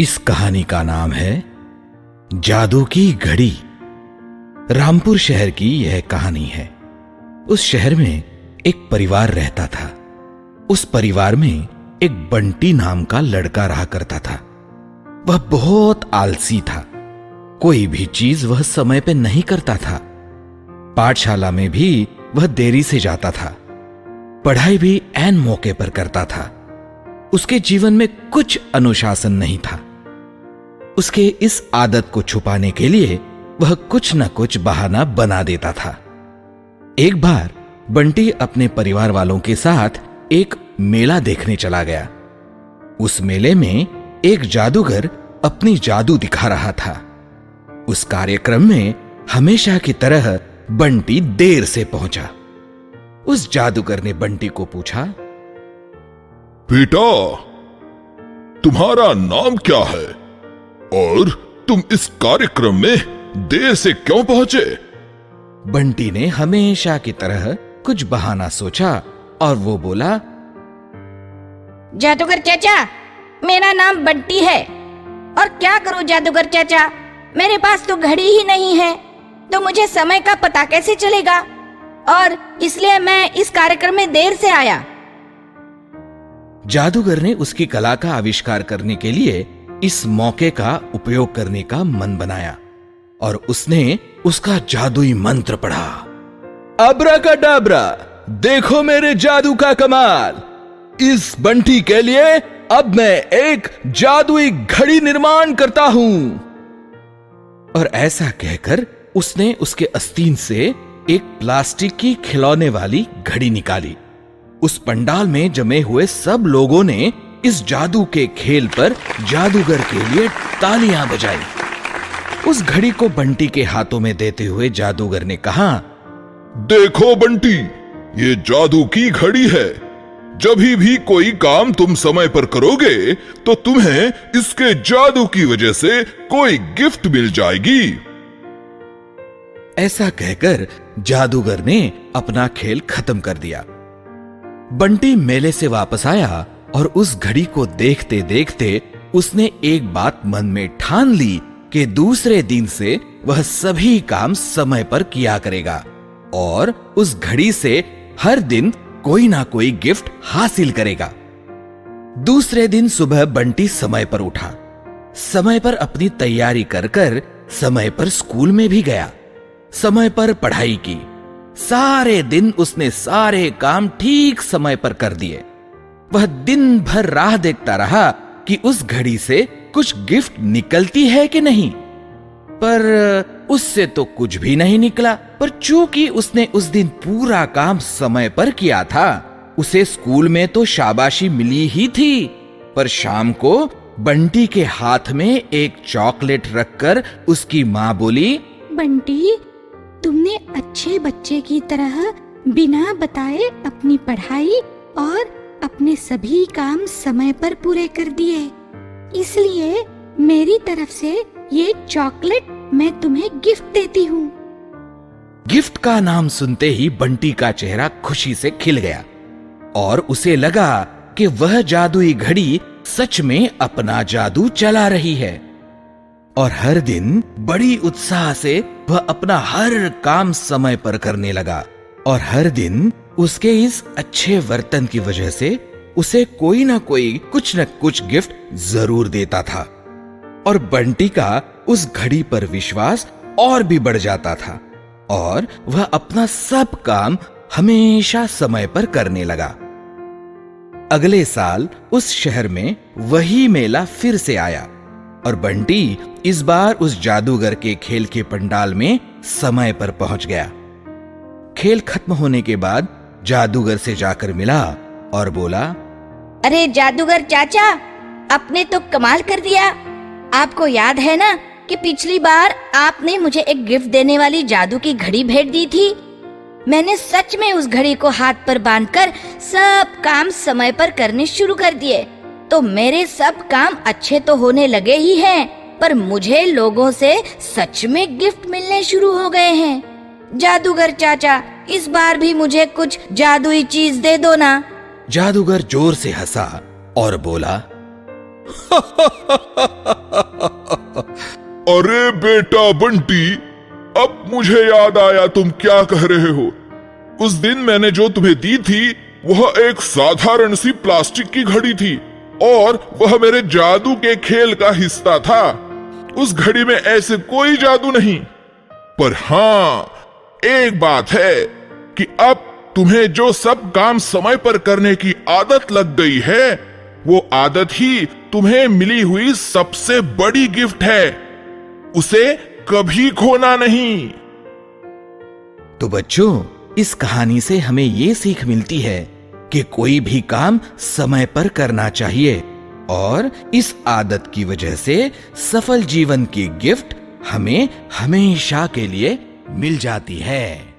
इस कहानी का नाम है जादू की घड़ी। रामपुर शहर की यह कहानी है। उस शहर में एक परिवार रहता था। उस परिवार में एक बंटी नाम का लड़का रहा करता था। वह बहुत आलसी था। कोई भी चीज वह समय पे नहीं करता था। पाठशाला में भी वह देरी से जाता था। पढ़ाई भी ऐन मौके पर करता था। उसके जीवन में कुछ अनुशासन नहीं था। उसके इस आदत को छुपाने के लिए वह कुछ न कुछ बहाना बना देता था। एक बार बंटी अपने परिवार वालों के साथ एक मेला देखने चला गया। उस मेले में एक जादूगर अपनी जादू दिखा रहा था। उस कार्यक्रम में हमेशा की तरह बंटी देर से पहुंचा। उस जादूगर ने बंटी को पूछा, बेटा, तुम्हारा नाम क्या है और तुम इस कार्यक्रम में देर से क्यों पहुंचे? बंटी ने हमेशा की तरह कुछ बहाना सोचा और वो बोला, जादूगर चाचा, मेरा नाम बंटी है। और क्या करूं जादूगर चाचा, मेरे पास तो घड़ी ही नहीं है, तो मुझे समय का पता कैसे चलेगा? और इसलिए मैं इस कार्यक्रम में देर से आया। जादूगर ने उसकी कला का आविष्कार करने के लिए इस मौके का उपयोग करने का मन बनाया और उसने उसका जादुई मंत्र पढ़ा। अब्राकाडाब्रा, देखो मेरे जादू का कमाल। इस बंटी के लिए अब मैं एक जादुई घड़ी निर्माण करता हूं। और ऐसा कहकर उसने उसके आस्तीन से एक प्लास्टिक की खिलौने वाली घड़ी निकाली। उस पंडाल में जमे हुए सब लोगों ने इस जादू के खेल पर जादूगर के लिए तालियां बजाई। उस घड़ी को बंटी के हाथों में देते हुए जादूगर ने कहा, देखो बंटी, ये जादू की घड़ी है। जब भी कोई काम तुम समय पर करोगे तो तुम्हें इसके जादू की वजह से कोई गिफ्ट मिल जाएगी। ऐसा कहकर जादूगर ने अपना खेल खत्म कर दिया। बंटी मेले से वापस आया और उस घड़ी को देखते देखते उसने एक बात मन में ठान ली कि दूसरे दिन से वह सभी काम समय पर किया करेगा और उस घड़ी से हर दिन कोई ना कोई गिफ्ट हासिल करेगा। दूसरे दिन सुबह बंटी समय पर उठा, समय पर अपनी तैयारी कर समय पर स्कूल में भी गया, समय पर पढ़ाई की। सारे दिन उसने सारे काम ठीक समय पर कर दिए। वह दिन भर राह देखता रहा कि उस घड़ी से कुछ गिफ्ट निकलती है कि नहीं, पर उससे तो कुछ भी नहीं निकला। पर चूंकि उसने उस दिन पूरा काम समय पर किया था, उसे स्कूल में तो शाबाशी मिली ही थी। पर शाम को बंटी के हाथ में एक चॉकलेट रखकर उसकी माँ बोली, बंटी, तुमने अच्छे बच्चे की तरह बिना बताए अपनी पढ़ाई और अपने सभी काम समय पर पूरे कर दिए, इसलिए मेरी तरफ से ये चॉकलेट मैं तुम्हें गिफ्ट देती हूँ। गिफ्ट का नाम सुनते ही बंटी का चेहरा खुशी से खिल गया और उसे लगा कि वह जादुई घड़ी सच में अपना जादू चला रही है। और हर दिन बड़ी उत्साह से वह अपना हर काम समय पर करने लगा। और हर दिन उसके इस अच्छे वर्तन की वजह से उसे कोई ना कोई कुछ न कुछ गिफ्ट जरूर देता था। और बंटी का उस घड़ी पर विश्वास और भी बढ़ जाता था और वह अपना सब काम हमेशा समय पर करने लगा। अगले साल उस शहर में वही मेला फिर से आया और बंटी इस बार उस जादूगर के खेल के पंडाल में समय पर पहुंच गया। खेल खत्म होने के बाद जादूगर से जाकर मिला और बोला, अरे जादूगर चाचा, आपने तो कमाल कर दिया। आपको याद है ना कि पिछली बार आपने मुझे एक गिफ्ट देने वाली जादू की घड़ी भेंट दी थी। मैंने सच में उस घड़ी को हाथ पर बांधकर सब काम समय पर करने शुरू कर दिए। तो मेरे सब काम अच्छे तो होने लगे ही हैं, पर मुझे लोगों से सच में गिफ्ट मिलने शुरू हो गए हैं। जादूगर चाचा, इस बार भी मुझे कुछ जादुई चीज दे दो ना। जादूगर जोर से हंसा और बोला, अरे बेटा बंटी, अब मुझे याद आया तुम क्या कह रहे हो। उस दिन मैंने जो तुम्हें दी थी वह एक साधारण सी प्लास्टिक की घड़ी थी और वह मेरे जादू के खेल का हिस्सा था। उस घड़ी में ऐसे कोई जादू नहीं, पर हाँ एक बात है कि अब तुम्हें जो सब काम समय पर करने की आदत लग गई है, वो आदत ही तुम्हें मिली हुई सबसे बड़ी गिफ्ट है। उसे कभी खोना नहीं। तो बच्चों, इस कहानी से हमें ये सीख मिलती है कि कोई भी काम समय पर करना चाहिए और इस आदत की वजह से सफल जीवन की गिफ्ट हमें हमेशा के लिए मिल जाती है।